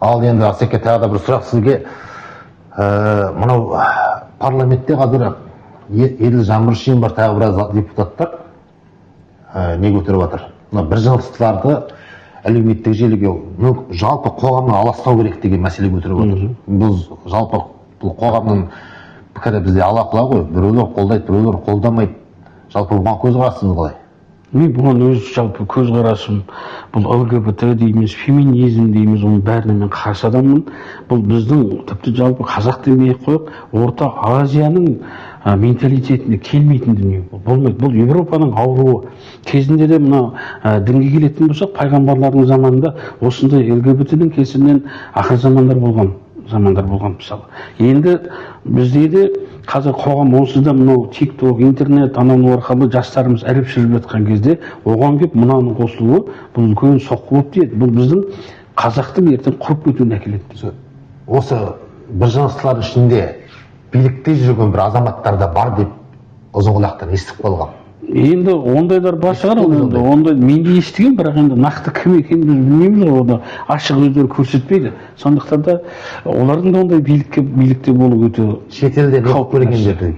Ал енді Асеке тағы да бір сұрақ сізге. Мынау парламентте қазір Еділ Жаңбыршин бар, тағы біраз депутаттар не көтеріп жатыр. Мына біржылыстыларды әлеуметтік желіге жалпы қоғамнан аластау керек деген мәселе көтеріп отыр. Бұл жалпы бұл қоғамның пікірі бізде ала-құла ғой. Біреулер қолдайды, біреулер қолдамайды. Жалпы бұған көзқарасыңыз қалай? Мен бұған өз жалпы көзқарасым, бұл ЛГБТ дейміз, феминизм дейміз, оның бәріне мен қарсы адаммын. Бұл біздің тіпті жалпы қазақ демей қойып, Орта Азияның менталитетіне келмейтін дүние. Болмайды. Бұл Европаның ауруы. Кезінде де мына дінге келетін болсақ, пайғамбарлардың заманында осындай ЛГБТ-дің кесірінен ақыр замандар болған мысалы. Енді бізде де қазір қоғам онсыз да мынау TikTok, интернет, анау арқылы жастарымыз іріп-шіріп жатқан кезде оған келіп мынаның қосылуы бұл үлкен соққы болып тиеді. Бұл біздің қазақтың ертең құрып кетуіне әкеледі. Осы біржыныстылар ішінде билікте жүрген бір азаматтар да бар деп ұзын құлақтан естіп қалған. Енді ондайлар бар шығар, ондай мен де естіген, бірақ енді нақты кім екенін біз білмейміз ғой, оны ашық өздері көрсетпейді. Сондықтан да олардың да ондай билікте болу өте шетелде қауіпті нәрсе.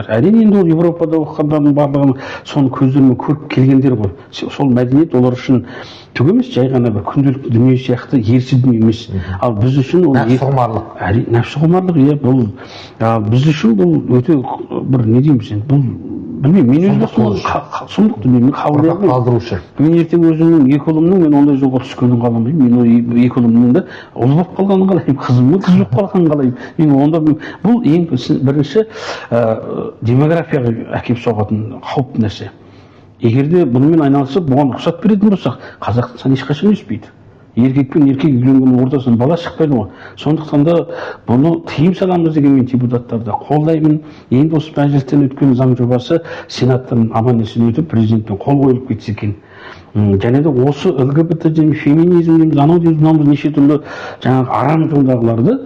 Әрине енді ол Европада оқығандардың барлығын соны көздерімен көріп келгендер ғой. Сол мәдениет олар үшін түк емес, жай ғана бір күнделікті дүние сияқты ерсі дүние емес. Ал біз үшін ол нәпсіқұмарлық, иә, бұл біз үшін бұл өте бір не дейміз енді, бұл білмеймін, мен өзім сұмдық дүние, мен қабылдаймын. Мен ертең өзімнің екі ұлымның мен ондай жолға түскенін қаламаймын. Мен екі ұлымның да ұл болып қалғанын қалаймын, қызымның қыз болып қалғанын қалаймын. Мен онда бұл ең бірінші демографияға әкеліп соғатын қауіпті нәрсе. Егер де бұнымен айналысып, бұған рұқсат беретін болсақ, Қазақстан ешқашан өспейді. Еркек пен еркек үйленгеннің ортасынан бала шықпайды ғой. Сондықтан да бұны тыйым саламыз деген мен депутаттарды қолдаймын. Енді осы мәжілістен өткен заң жобасы сенаттан аман-есен өтіп, президенттен қол қойылып кетсе екен. Және де осы ЛГБТ және феминизм дейміз, анау дейміз, мынау неше түрлі жаңағы арам жолдағыларды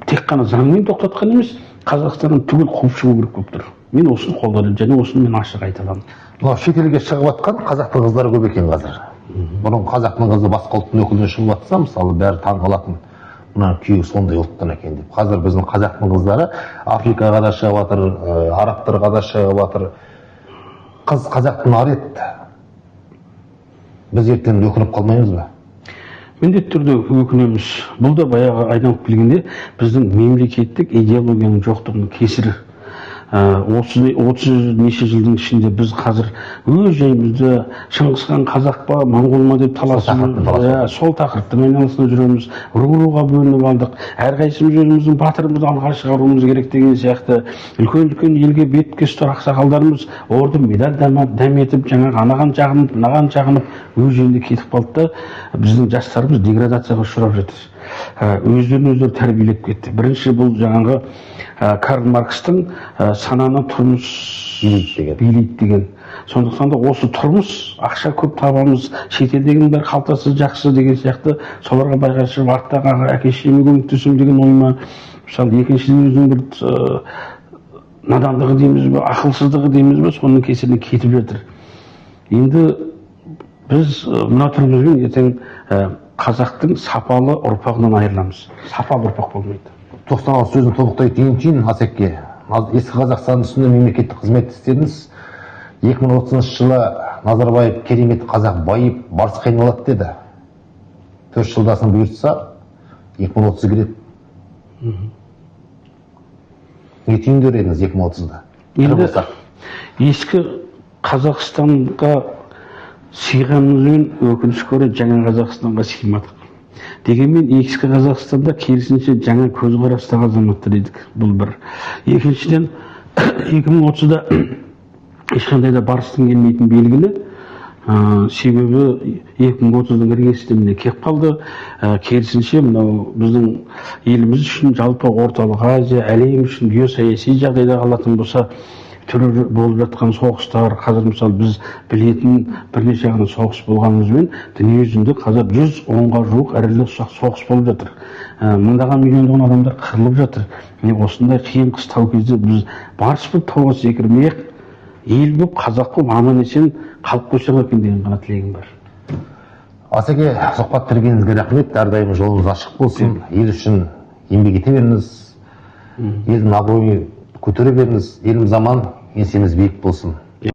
тек қана заңмен тоқтатқан емес, Қазақстаннан түгел қуып шығу керек болып тұр. Мен осыны қолдаймын және осыны мен ашық айта аламын. Мынау шетелге шығып жатқан қазақтың қыздары көп екен қазір. Бұрын қазақтың қызы басқа ұлттың өкілінен шығып жатса, мысалы бәрі таң қалатын, мына күйеуі сондай ұлттан екен деп. Қазір біздің қазақтың қыздары Африкаға да шығып жатыр, арабтарға да шығып жатыр. Қыз қазақтың ары еді. Біз ертең өкініп қалмаймыз ба? Міндетті түрде өкінеміз. Бұл да баяғы айналып келгенде біздің мемлекеттік идеологияның жоқтығының кесірі. 30 неше жылдың ішінде біз қазір өз жайымызды Шыңғысхан қазақ па, моңғол ма деп таласып, сол тақырыптың айналасында жүреміз, руға бөлініп алдық. Әрқайсымыз өзіміздің батырымызды алға шығаруымыз керек деген сияқты үлкен елге беткес тұр ақсақалдарымыз орды медаль дәметіп, жаңағы анаған жағынып, мынаған жағынып өз жерінде кетіп қалды да біздің жастарымыз деградацияға ұшырап жатыр. Өздерін өздері тәрбиелеп кетті. Бірінші бұл жаңағы Карл Маркстың сананы тұрмыс билейді деген. Сондықтан да осы тұрмыс, ақша көп табамыз, шетелдегінің бәрі қалтасы жақсы деген сияқты соларға байға шығып арттағы әке-шешеме көмектесемін деген ойыма, мысалы екіншіден өзінің бір надандығы дейміз бе, ақылсыздығы дейміз бе, соның кесірінен кетіп жатыр. Енді біз мына түрімізбен ертең қазақтың сапалы ұрпағынан айырыламыз. Сапалы ұрпақ болмайды. Тоқтаған сөзін толықтайтын кейін Асеке, ескі Қазақстан үстінде мемлекеттік қызмет істедіңіз. 2030 жылы Назарбаев керемет қазақ байып, барыс қайналады деді. 4 жылдасын бұйыртса, 2030 келеді. Не түйіндер едіңіз 2030-да? Енді ескі Қазақстанға сыйғанымызбен өкінішке орай жаңа Қазақстанға сыймадық. Дегенмен ескі Қазақстанда керісінше жаңа көзқарастағы азаматтар едік. Бұл бір. Екіншіден 2030-да ешқандай да барыстың келмейтін белгілі. Себебі 2030-дың іргесіне келіп қалды. Керісінше мынау біздің еліміз үшін жалпы Орталық Азия, әлем үшін геосаяси жағдайда қалатын болса, түрі болып жатқан соғыстар, қазір мысалы біз білетін бірнеше ғана соғыс болғанымызбен дүние жүзінде қазір 110-ға жуық ірілі-ұсақ соғыс болып жатыр. Мыңдаған миллиондаған адамдар қырылып жатыр. Осындай қиын қыстау кезде біз барыс болып тауға секірмей-ақ ел болып, қазақ болып аман-есен қалып қойсақ екен деген ғана тілегім бар. Асеке, сұхбат бергеніңізге рахмет. Әрдайым жолыңыз ашық болсын. Ел үшін еңбек ете беріңіз. Елдің абыройын көтере беріңіз. Еліміз аман, еңсеміз биік болсын.